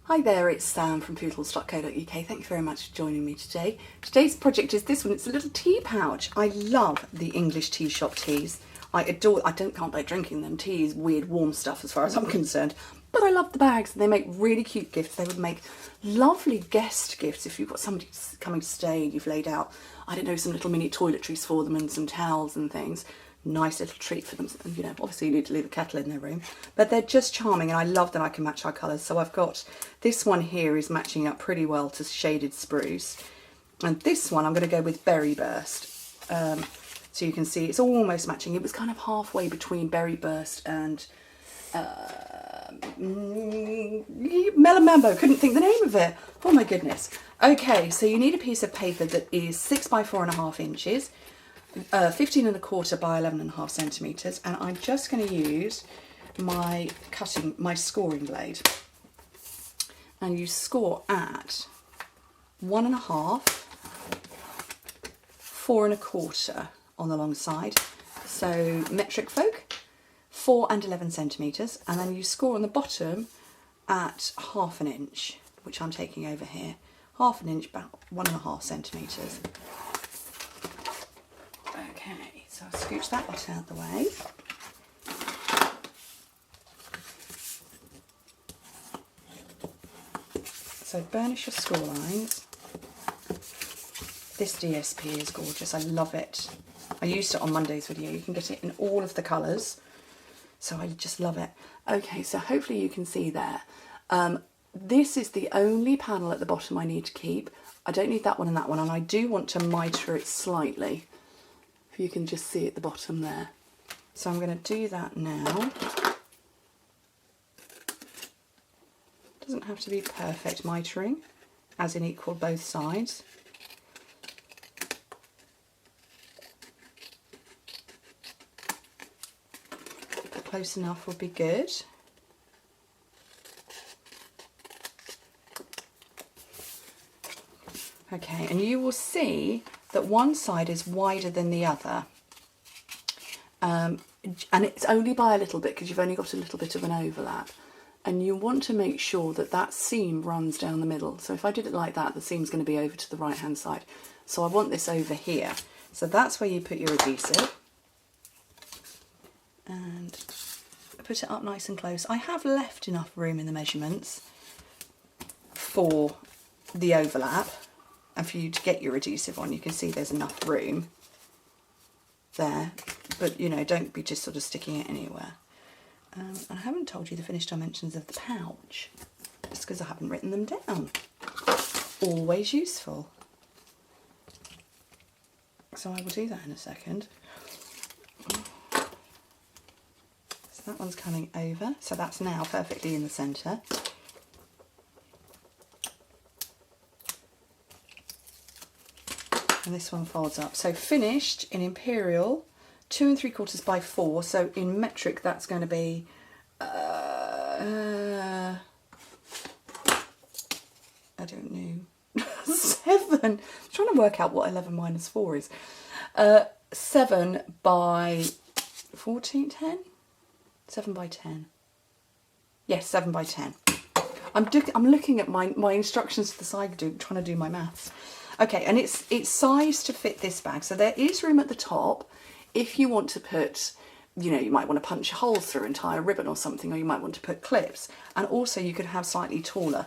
Hi there, it's Sam from poodles.co.uk. Thank you very much for joining me today. Today's project is this one. It's a little tea pouch. I love the English tea shop teas. I can't like drinking them. Tea is weird warm stuff as far as I'm concerned. But I love the bags. They make really cute gifts. They would make lovely guest gifts if you've got somebody coming to stay and you've laid out, I don't know, some little mini toiletries for them and some towels and things. Nice little treat for them. And, you know, obviously you need to leave a kettle in their room, but they're just charming, and I love that I can match our colours. So I've got this one here is matching up pretty well to shaded spruce, and this one I'm going to go with berry burst. So you can see it's almost matching. It was kind of halfway between berry burst and melon mambo. Couldn't think the name of it. Oh my goodness. Okay, so you need a piece of paper that is 6 by 4.5 inches. 15 1/4 by 11.5 centimetres, and I'm just going to use my scoring blade, and you score at 1.5, 4 1/4 on the long side, so metric folk, 4 and 11 centimetres, and then you score on the bottom at 1/2 inch, which I'm taking over here, 1/2 inch, about 1.5 centimetres. Okay, so I'll scooch that lot out of the way. So burnish your score lines. This DSP is gorgeous, I love it. I used it on Monday's video. You can get it in all of the colours, so I just love it. Okay, so hopefully you can see there. This is the only panel at the bottom I need to keep. I don't need that one, and I do want to mitre it slightly. If you can just see at the bottom there. So I'm going to do that now. Doesn't have to be perfect mitering, as in equal both sides. But close enough would be good. Okay, and you will see that one side is wider than the other, and it's only by a little bit because you've only got a little bit of an overlap, and you want to make sure that that seam runs down the middle. So if I did it like that, the seam's going to be over to the right hand side, so I want this over here. So that's where you put your adhesive and put it up nice and close. I have left enough room in the measurements for the overlap and for you to get your adhesive on. You can see there's enough room there, but you know, don't be just sort of sticking it anywhere. And I haven't told you the finished dimensions of the pouch, just because I haven't written them down. Always useful. So I will do that in a second. So that one's coming over, so that's now perfectly in the centre. And this one folds up. So finished in imperial, 2 3/4 by 4. So in metric, that's going to be I don't know, 7. I'm trying to work out what 11 minus 4 is. 7 by 14, 10? 7 by 10. Yes, 7 by 10. I'm looking at my instructions to the side, trying to do my maths. Okay, and it's sized to fit this bag, so there is room at the top if you want to put, you know, you might want to punch a hole through and tie a ribbon or something, or you might want to put clips, and also you could have slightly taller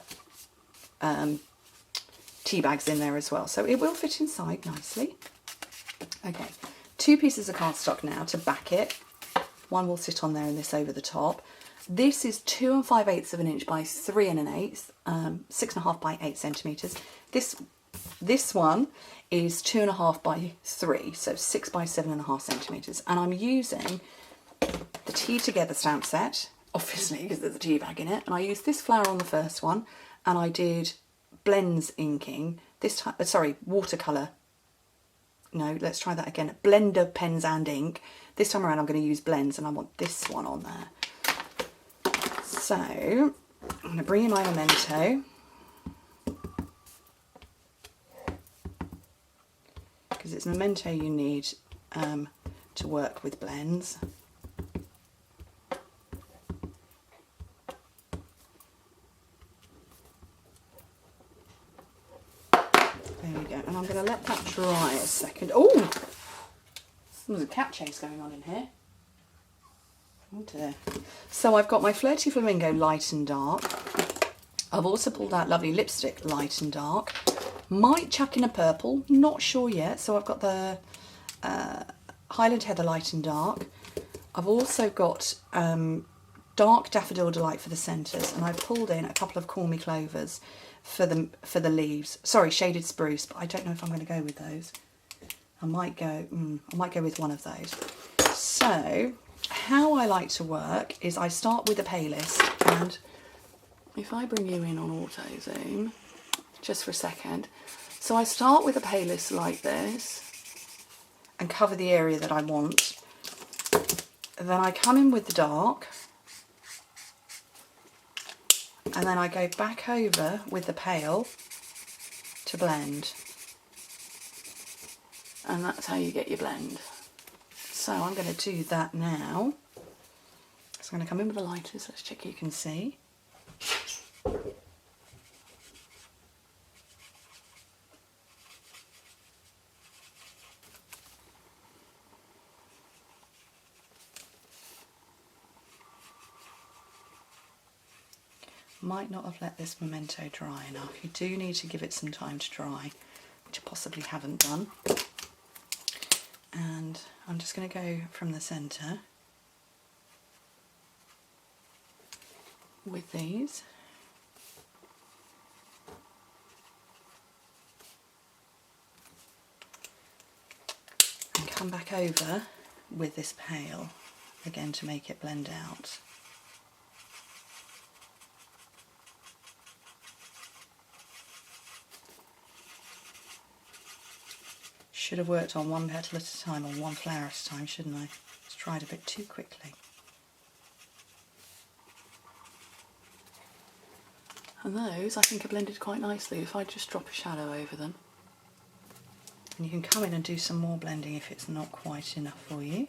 tea bags in there as well, so it will fit inside nicely. Okay, 2 pieces of cardstock now to back it. One will sit on there and this over the top. This is 2 5/8 of an inch by 3 1/8, 6.5 by 8 centimetres. This one is 2.5 by 3, so 6 by 7.5 centimetres. And I'm using the Tea Together stamp set, obviously because there's a tea bag in it. And I used this flower on the first one, and I did blends inking. This time, watercolour. No, let's try that again. Blender pens and ink. This time around I'm going to use blends, and I want this one on there. So I'm going to bring in my memento. Because it's memento you need to work with blends. I'm going to let that dry a second. Oh, there's a cat chase going on in here. Oh dear. So I've got my Flirty Flamingo light and dark. I've also pulled out lovely lipstick light and dark. Might chuck in a purple, not sure yet. So I've got the Highland Heather light and dark. I've also got dark Daffodil Delight for the centres, and I've pulled in a couple of Call Me Clovers for the leaves. Sorry, Shaded Spruce, but I don't know if I'm going to go with those. I might go with one of those. So how I like to work is I start with a palest, and if I bring you in on auto zoom just for a second, so I start with a palest like this and cover the area that I want. Then I come in with the dark, and then I go back over with the pale to blend. And that's how you get your blend. So I'm going to do that now. So I'm going to come in with the lighters. Let's check you can see. Might not have let this Memento dry enough. You do need to give it some time to dry, which I possibly haven't done. And I'm just going to go from the centre with these. And come back over with this pale, again to make it blend out. Should have worked on one petal at a time, or one flower at a time, shouldn't I? Just tried a bit too quickly. And those I think are blended quite nicely if I just drop a shadow over them. And you can come in and do some more blending if it's not quite enough for you.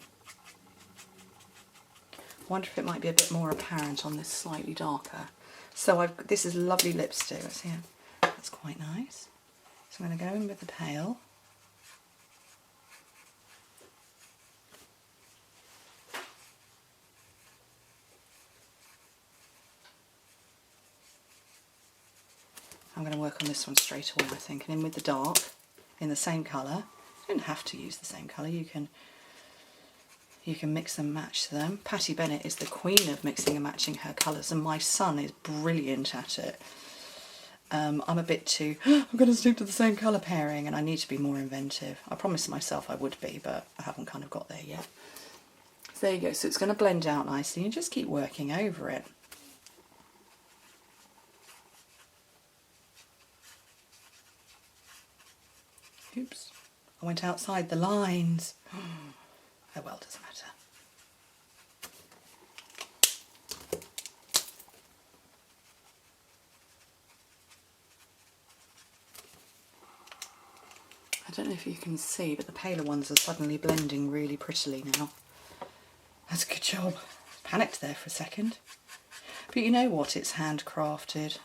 I wonder if it might be a bit more apparent on this slightly darker. So this is lovely lipstick. Let's see, that's quite nice. So I'm going to go in with the pale. I'm going to work on this one straight away, I think, and in with the dark, in the same colour. You don't have to use the same colour, you can mix and match them. Patty Bennett is the queen of mixing and matching her colours, and my son is brilliant at it. I'm a bit too, I'm going to stick to the same colour pairing, and I need to be more inventive. I promised myself I would be, but I haven't kind of got there yet. So there you go, so it's going to blend out nicely, and just keep working over it. Oops, I went outside the lines. Oh well, doesn't matter. I don't know if you can see, but the paler ones are suddenly blending really prettily now. That's a good job. Panicked there for a second. But you know what? It's handcrafted.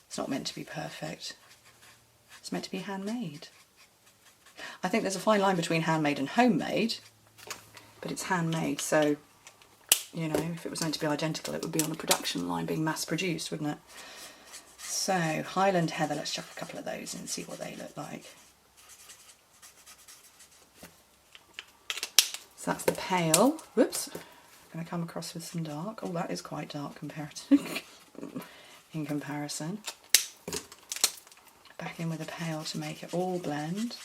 It's not meant to be perfect. It's meant to be handmade. I think there's a fine line between handmade and homemade, but it's handmade, so, you know, if it was meant to be identical, it would be on a production line being mass produced, wouldn't it? So, Highland Heather, let's chuck a couple of those in and see what they look like. So that's the pale. Whoops. I'm going to come across with some dark. Oh, that is quite dark in comparison. Back in with a pale to make it all blend.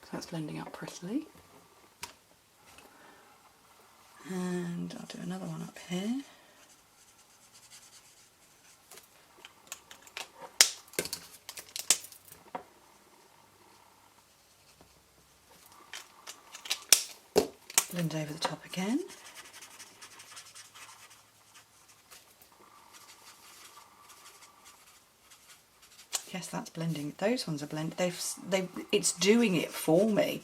So that's blending up prettily. And I'll do another one up here. Blend over the top again. Yes, that's blending. Those ones are blended. It's doing it for me.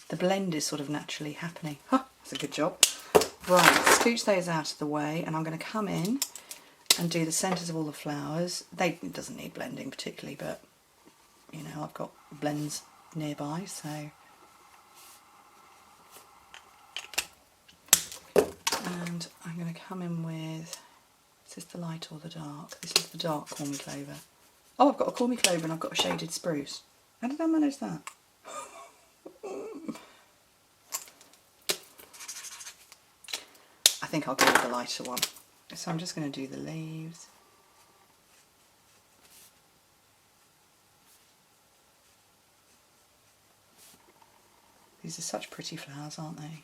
the blend is sort of naturally happening. Huh, that's a good job. Right, scooch those out of the way, and I'm going to come in and do the centres of all the flowers. It doesn't need blending particularly, but you know, I've got blends nearby, so. And I'm going to come in with, is this the light or the dark? This is the dark Call Me Clover. Oh, I've got a Call Me Clover and I've got a shaded spruce. How did I manage that? I think I'll go with the lighter one. So I'm just going to do the leaves. These are such pretty flowers, aren't they?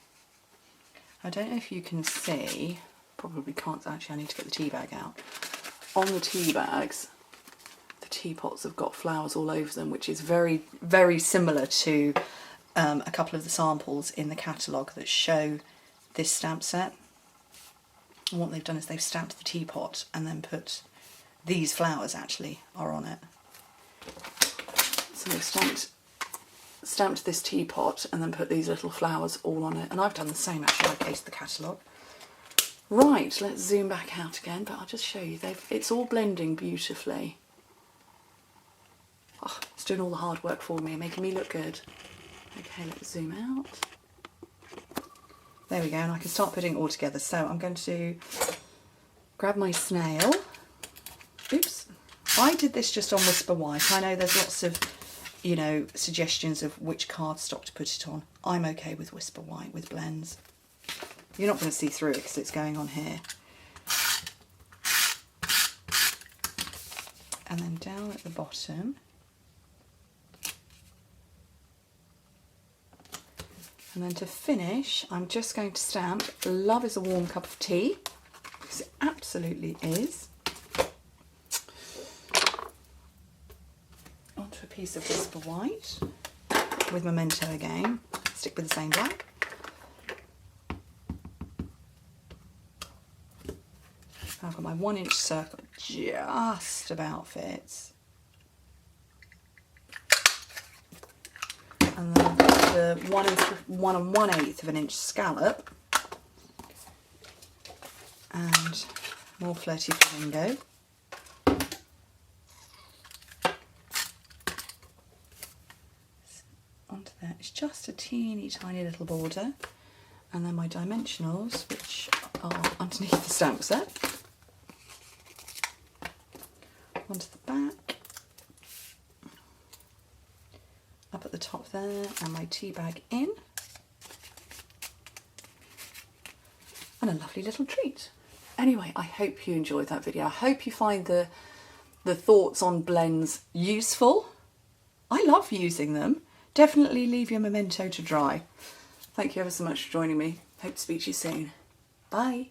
I don't know if you can see, probably can't actually, I need to get the tea bag out. On the tea bags, the teapots have got flowers all over them, which is very, very similar to a couple of the samples in the catalogue that show this stamp set. And what they've done is they've stamped the teapot and then put these flowers actually are on it. So they've stamped this teapot and then put these little flowers all on it. And I've done the same actually, I cased the catalogue. Right, let's zoom back out again, but I'll just show you. It's all blending beautifully. Oh, it's doing all the hard work for me, making me look good. Okay, let's zoom out. There we go, and I can start putting it all together. So I'm going to grab my snail. Oops. I did this just on Whisper White. I know there's lots of, you know, suggestions of which cardstock to put it on. I'm okay with Whisper White with blends. You're not going to see through it because it's going on here. And then down at the bottom. And then to finish, I'm just going to stamp Love is a Warm Cup of Tea, because it absolutely is, onto a piece of Whisper White with Memento again. Stick with the same black. I've got my 1 inch circle, just about fits. And then I've got the 1 1/8 of an inch scallop. And more Flirty Flamingo. Onto there, it's just a teeny tiny little border. And then my dimensionals, which are underneath the stamp set. Onto the back, up at the top there, and my tea bag in, and a lovely little treat. Anyway, I hope you enjoyed that video. I hope you find the thoughts on blends useful. I love using them. Definitely leave your Memento to dry. Thank you ever so much for joining me. Hope to speak to you soon. Bye.